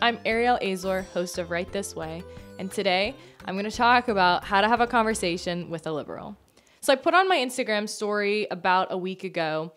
I'm Ariel Azor, host of Right This Way, and today I'm going to talk about how to have a conversation with a liberal. So I put on my Instagram story about a week ago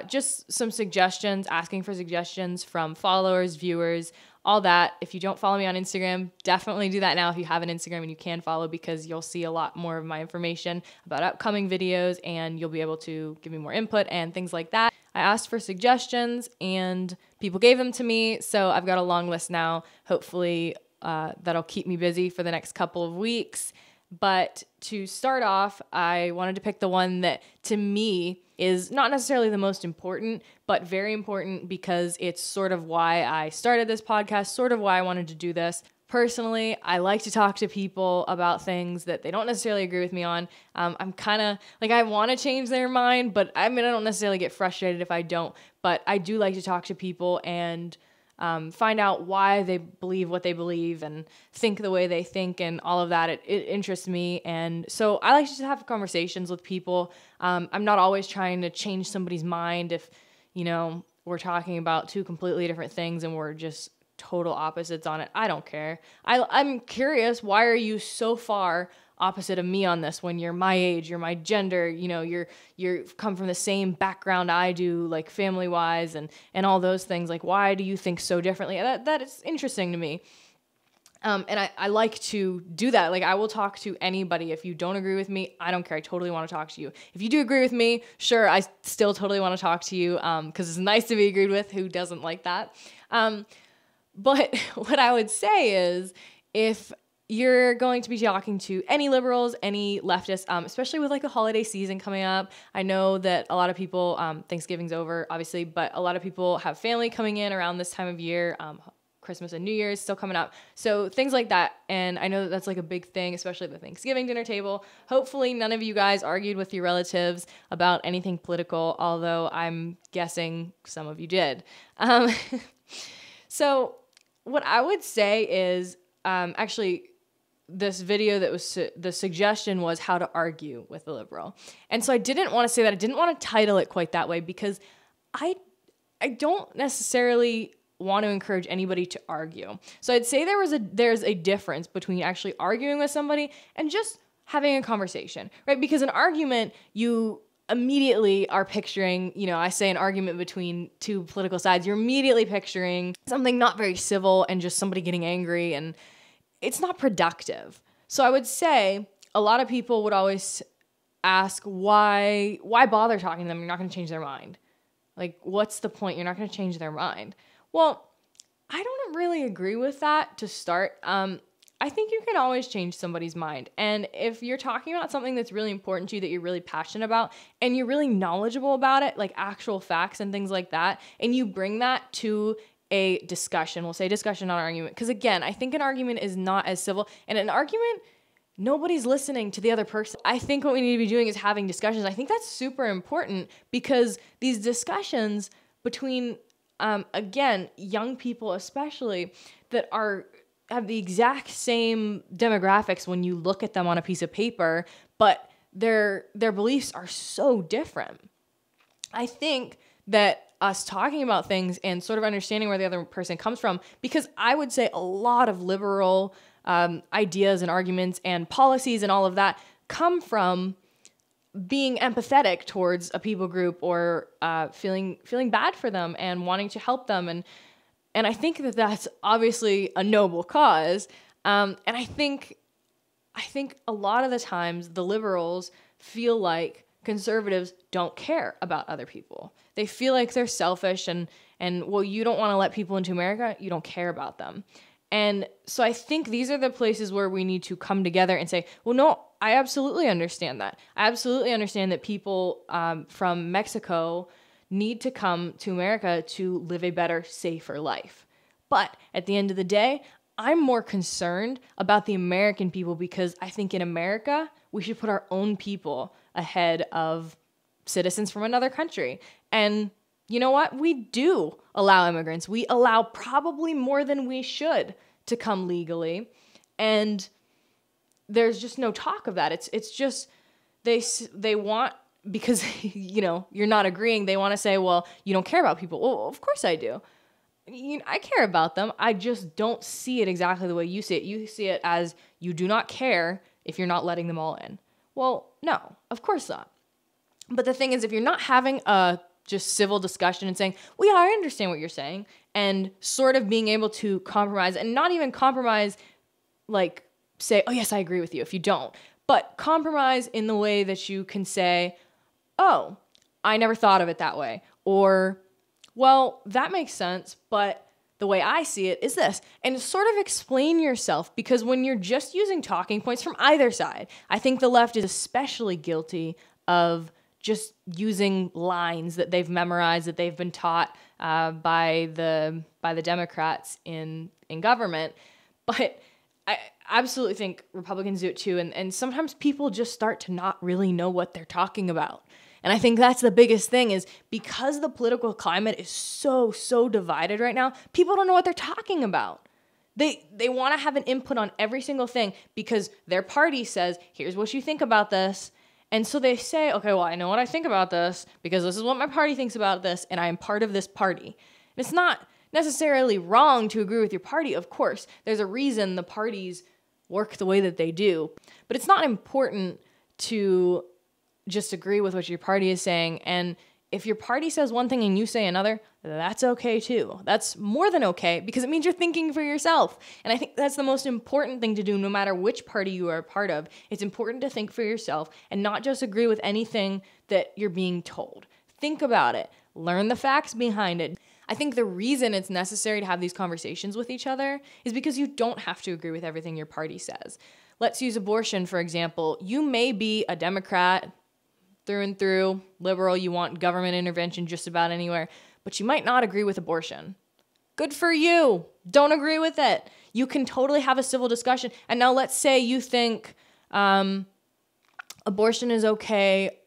just some suggestions, asking for suggestions from followers, viewers, all that. If you don't follow me on Instagram, definitely do that now if you have an Instagram and you can follow, because you'll see a lot more of my information about upcoming videos and you'll be able to give me more input and things like that. I asked for suggestions and people gave them to me, so I've got a long list now. Hopefully that'll keep me busy for the next couple of weeks. But to start off, I wanted to pick the one that to me is not necessarily the most important, but very important because it's sort of why I started this podcast, sort of why I wanted to do this. Personally, I like to talk to people about things that they don't necessarily agree with me on. I'm kind of like, I want to change their mind, but I don't necessarily get frustrated if I don't. But I do like to talk to people and find out why they believe what they believe and think the way they think and all of that. It interests me. And so I like to have conversations with people. I'm not always trying to change somebody's mind if, we're talking about two completely different things and we're just total opposites on it. I don't care. I'm curious, why are you so far opposite of me on this when you're my age, you're my gender, you're come from the same background I do, like family wise and all those things. Like, why do you think so differently? That is interesting to me. And I like to do that. Like, I will talk to anybody. If you don't agree with me, I don't care. I totally want to talk to you. If you do agree with me, sure, I still totally want to talk to you, because it's nice to be agreed with. Who doesn't like that? But what I would say is, if you're going to be talking to any liberals, any leftists, especially with like the holiday season coming up. I know that a lot of people, Thanksgiving's over, obviously, but a lot of people have family coming in around this time of year. Christmas and New Year's still coming up. So things like that. And I know that that's like a big thing, especially at the Thanksgiving dinner table. Hopefully none of you guys argued with your relatives about anything political, although I'm guessing some of you did. So what I would say is, actually, this video that was, the suggestion was how to argue with a liberal. And so I didn't want to say that. I didn't want to title it quite that way because I don't necessarily want to encourage anybody to argue. So I'd say there's a difference between actually arguing with somebody and just having a conversation, right? Because an argument, you immediately are picturing, I say an argument between two political sides, you're immediately picturing something not very civil and just somebody getting angry, and it's not productive. So I would say a lot of people would always ask, why bother talking to them? You're not going to change their mind. Like, what's the point? You're not going to change their mind. Well, I don't really agree with that to start. I think you can always change somebody's mind. And if you're talking about something that's really important to you, that you're really passionate about, and you're really knowledgeable about it, like actual facts and things like that, and you bring that to a discussion, we'll say discussion, not argument. Because again, I think an argument is not as civil. And an argument, nobody's listening to the other person. I think what we need to be doing is having discussions. I think that's super important because these discussions between, again, young people especially, that have the exact same demographics when you look at them on a piece of paper, but their beliefs are so different. I think that us talking about things and sort of understanding where the other person comes from, because I would say a lot of liberal ideas and arguments and policies and all of that come from being empathetic towards a people group or feeling bad for them and wanting to help them. And I think that that's obviously a noble cause. And I think a lot of the times the liberals feel like conservatives don't care about other people. They feel like they're selfish and well, you don't want to let people into America, you don't care about them. And so I think these are the places where we need to come together and say, well, no, I absolutely understand that. I absolutely understand that people from Mexico need to come to America to live a better, safer life. But at the end of the day, I'm more concerned about the American people because I think in America, we should put our own people ahead of citizens from another country. And you know what? We do allow immigrants. We allow probably more than we should to come legally. And there's just no talk of that. It's just they want, because you're not agreeing, they want to say, well, you don't care about people. Well, of course I do. I care about them. I just don't see it exactly the way you see it. You see it as you do not care if you're not letting them all in. Well, no, of course not. But the thing is, if you're not having a just civil discussion and saying, well, yeah, I understand what you're saying, and sort of being able to compromise, and not even compromise, like say, oh, yes, I agree with you if you don't, but compromise in the way that you can say, oh, I never thought of it that way, or, well, that makes sense, but the way I see it is this, and sort of explain yourself, because when you're just using talking points from either side, I think the left is especially guilty of just using lines that they've memorized, that they've been taught by the Democrats in government. But I absolutely think Republicans do it too, and sometimes people just start to not really know what they're talking about. And I think that's the biggest thing, is because the political climate is so divided right now, people don't know what they're talking about. They want to have an input on every single thing because their party says, here's what you think about this. And so they say, okay, well, I know what I think about this because this is what my party thinks about this, and I am part of this party. And it's not necessarily wrong to agree with your party, of course. There's a reason the parties work the way that they do. But it's not important to just agree with what your party is saying. And if your party says one thing and you say another, that's okay too. That's more than okay because it means you're thinking for yourself. And I think that's the most important thing to do no matter which party you are a part of. It's important to think for yourself and not just agree with anything that you're being told. Think about it. Learn the facts behind it. I think the reason it's necessary to have these conversations with each other is because you don't have to agree with everything your party says. Let's use abortion, for example. You may be a Democrat through and through, liberal, you want government intervention just about anywhere, but you might not agree with abortion. Good for you. Don't agree with it. You can totally have a civil discussion. And now let's say you think abortion is okay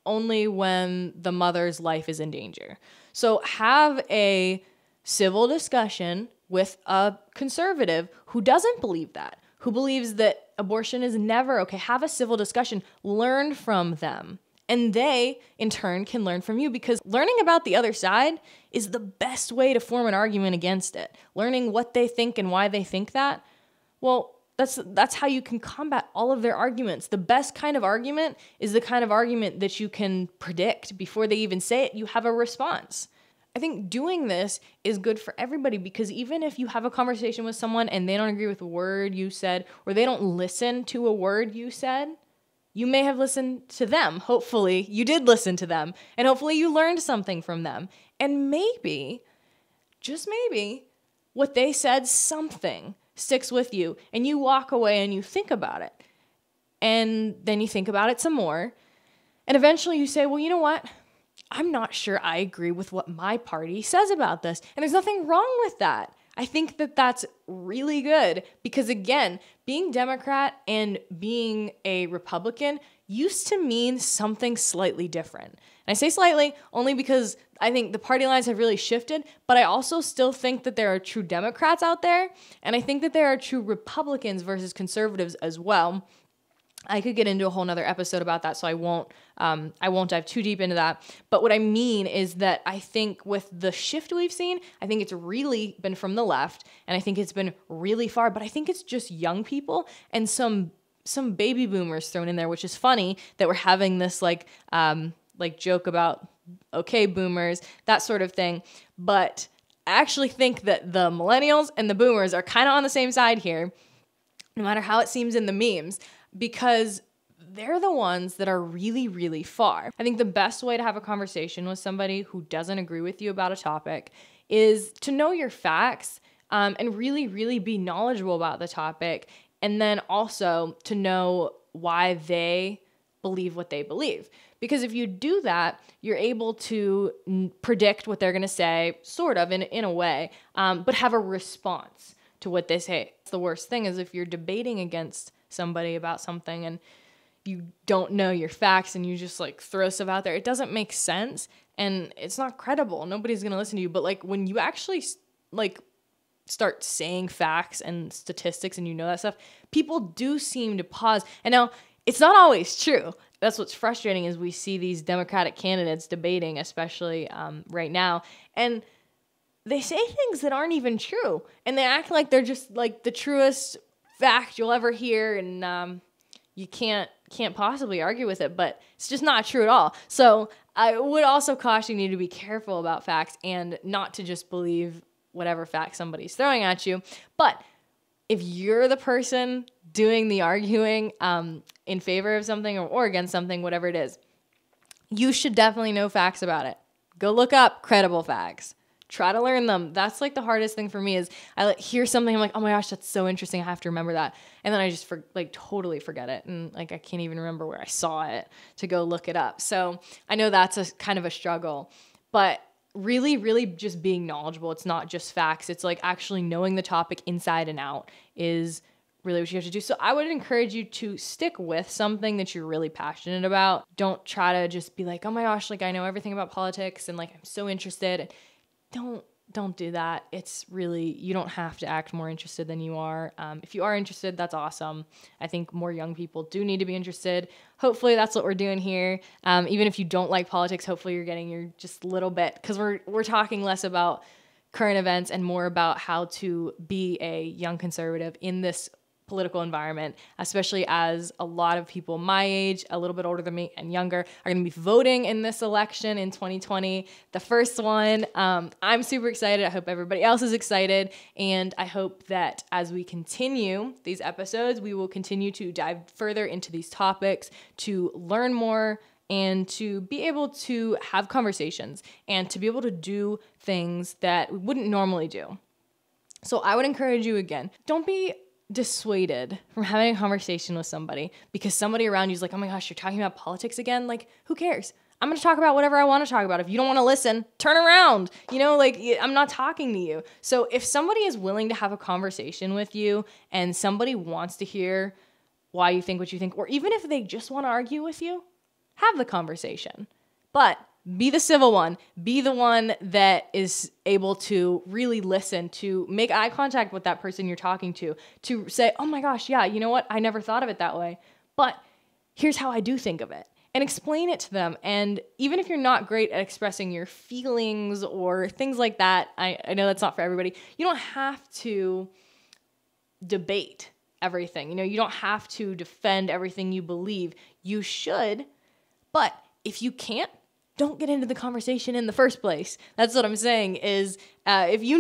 only when the mother's life is in danger. So have a civil discussion with a conservative who doesn't believe that, who believes that abortion is never okay. Have a civil discussion. Learn from them. And they, in turn, can learn from you because learning about the other side is the best way to form an argument against it. Learning what they think and why they think that, well, that's how you can combat all of their arguments. The best kind of argument is the kind of argument that you can predict before they even say it. You have a response. I think doing this is good for everybody because even if you have a conversation with someone and they don't agree with a word you said or they don't listen to a word you said, you may have listened to them. Hopefully you did listen to them and hopefully you learned something from them. And maybe, just maybe, what they said, something sticks with you and you walk away and you think about it. And then you think about it some more. And eventually you say, well, you know what? I'm not sure I agree with what my party says about this. And there's nothing wrong with that. I think that that's really good because, again, being Democrat and being a Republican used to mean something slightly different. And I say slightly only because I think the party lines have really shifted, but I also still think that there are true Democrats out there, and I think that there are true Republicans versus conservatives as well. I could get into a whole nother episode about that, so I won't dive too deep into that. But what I mean is that I think with the shift we've seen, I think it's really been from the left, and I think it's been really far, but I think it's just young people and some baby boomers thrown in there, which is funny that we're having this like joke about, okay, boomers, that sort of thing. But I actually think that the millennials and the boomers are kind of on the same side here, no matter how it seems in the memes, because they're the ones that are really, really far. I think the best way to have a conversation with somebody who doesn't agree with you about a topic is to know your facts and really, really be knowledgeable about the topic, and then also to know why they believe what they believe. Because if you do that, you're able to predict what they're going to say, sort of, in a way, but have a response to what they say. The worst thing is if you're debating against somebody about something and you don't know your facts and you just like throw stuff out there, it doesn't make sense and it's not credible. Nobody's going to listen to you. But like when you actually like start saying facts and statistics and you know that stuff, people do seem to pause. And now it's not always true. That's what's frustrating is we see these Democratic candidates debating, especially right now. And they say things that aren't even true, and they act like they're just like the truest fact you'll ever hear, and you can't possibly argue with it, but it's just not true at all. So I would also caution you to be careful about facts and not to just believe whatever fact somebody's throwing at you. But if you're the person doing the arguing in favor of something or against something, whatever it is, you should definitely know facts about it. Go look up credible facts. Try to learn them. That's like the hardest thing for me is I hear something, I'm like, oh my gosh, that's so interesting. I have to remember that. And then I just totally forget it. And like, I can't even remember where I saw it to go look it up. So I know that's a kind of a struggle, but really, really just being knowledgeable. It's not just facts. It's like actually knowing the topic inside and out is really what you have to do. So I would encourage you to stick with something that you're really passionate about. Don't try to just be like, oh my gosh, like I know everything about politics and like I'm so interested. Don't do that. It's really, you don't have to act more interested than you are. If you are interested, that's awesome. I think more young people do need to be interested. Hopefully that's what we're doing here. Even if you don't like politics, hopefully you're getting your just little bit, because we're talking less about current events and more about how to be a young conservative in this political environment, especially as a lot of people my age, a little bit older than me and younger, are going to be voting in this election in 2020, the first one. I'm super excited. I hope everybody else is excited. And I hope that as we continue these episodes, we will continue to dive further into these topics to learn more and to be able to have conversations and to be able to do things that we wouldn't normally do. So I would encourage you again, don't be dissuaded from having a conversation with somebody because somebody around you is like, oh my gosh, you're talking about politics again? Like, who cares? I'm going to talk about whatever I want to talk about. If you don't want to listen, turn around. Like, I'm not talking to you. So if somebody is willing to have a conversation with you and somebody wants to hear why you think what you think, or even if they just want to argue with you, have the conversation. But be the civil one. Be the one that is able to really listen, to make eye contact with that person you're talking to say, oh my gosh, yeah, you know what? I never thought of it that way. But here's how I do think of it. And explain it to them. And even if you're not great at expressing your feelings or things like that, I know that's not for everybody. You don't have to debate everything. You don't have to defend everything you believe. You should, but if you can't, don't get into the conversation in the first place. That's what I'm saying is if you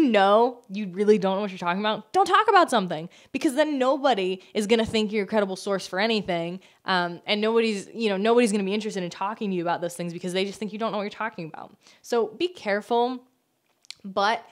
really don't know what you're talking about, don't talk about something, because then nobody is going to think you're a credible source for anything. And nobody's going to be interested in talking to you about those things because they just think you don't know what you're talking about. So be careful, but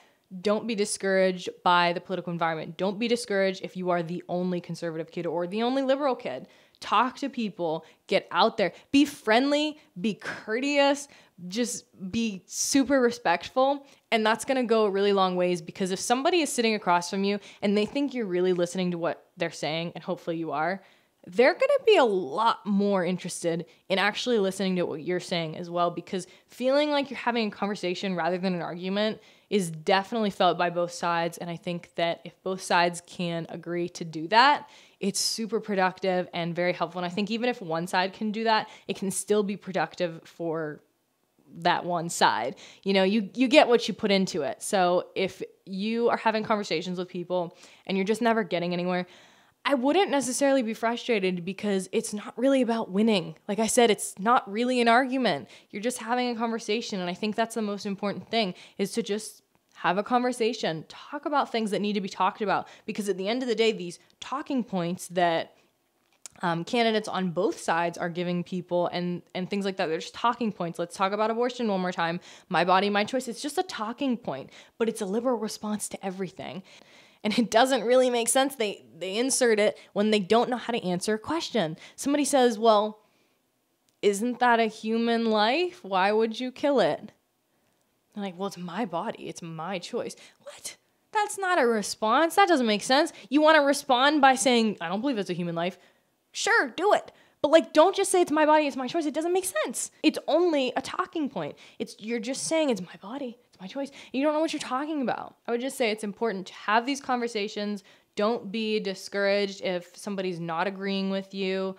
don't be discouraged by the political environment. Don't be discouraged if you are the only conservative kid or the only liberal kid. Talk to people, get out there, be friendly, be courteous, just be super respectful. And that's going to go a really long ways, because if somebody is sitting across from you and they think you're really listening to what they're saying, and hopefully you are, they're going to be a lot more interested in actually listening to what you're saying as well, because feeling like you're having a conversation rather than an argument is definitely felt by both sides. And I think that if both sides can agree to do that, it's super productive and very helpful. And I think even if one side can do that, it can still be productive for that one side. You get what you put into it. So if you are having conversations with people and you're just never getting anywhere, I wouldn't necessarily be frustrated, because it's not really about winning. Like I said, it's not really an argument. You're just having a conversation. And I think that's the most important thing, is to just have a conversation, talk about things that need to be talked about, because at the end of the day, these talking points that candidates on both sides are giving people and things like that, they're just talking points. Let's talk about abortion one more time. My body, my choice. It's just a talking point, but it's a liberal response to everything. And it doesn't really make sense. They insert it when they don't know how to answer a question. Somebody says, well, isn't that a human life? Why would you kill it? I'm like, well, it's my body. It's my choice. What? That's not a response. That doesn't make sense. You want to respond by saying, I don't believe it's a human life. Sure, do it. But don't just say it's my body, it's my choice. It doesn't make sense. It's only a talking point. You're just saying it's my body, it's my choice. And you don't know what you're talking about. I would just say it's important to have these conversations. Don't be discouraged if somebody's not agreeing with you.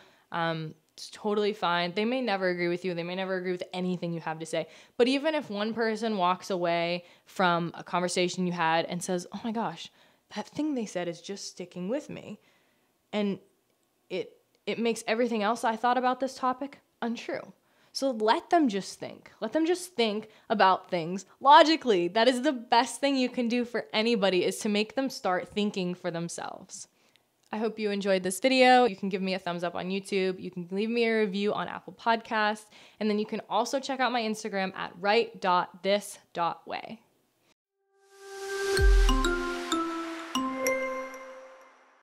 It's totally fine. They may never agree with you. They may never agree with anything you have to say. But even if one person walks away from a conversation you had and says, oh my gosh, that thing they said is just sticking with me, and it makes everything else I thought about this topic untrue. So let them just think. Let them just think about things logically. That is the best thing you can do for anybody, is to make them start thinking for themselves. I hope you enjoyed this video. You can give me a thumbs up on YouTube. You can leave me a review on Apple Podcasts. And then you can also check out my Instagram at right.this.way.